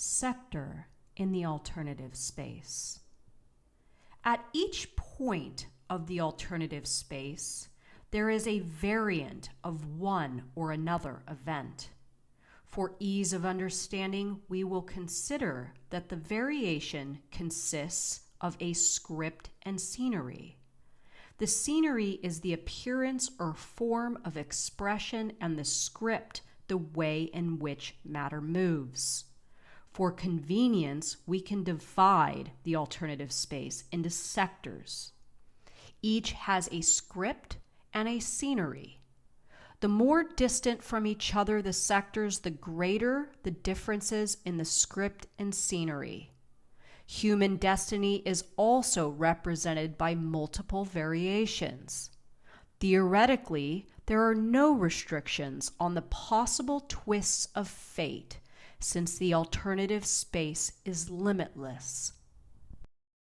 sector in the alternative space. At each point of the alternative space, there is a variant of one or another event. For ease of understanding, we will consider that the variation consists of a script and scenery. The scenery is the appearance or form of expression, and the script the way in which matter moves. For convenience, we can divide the alternative space into sectors. Each has a script and a scenery. The more distant from each other the sectors, the greater the differences in the script and scenery. Human destiny is also represented by multiple variations. Theoretically, there are no restrictions on the possible twists of fate, since the alternative space is limitless.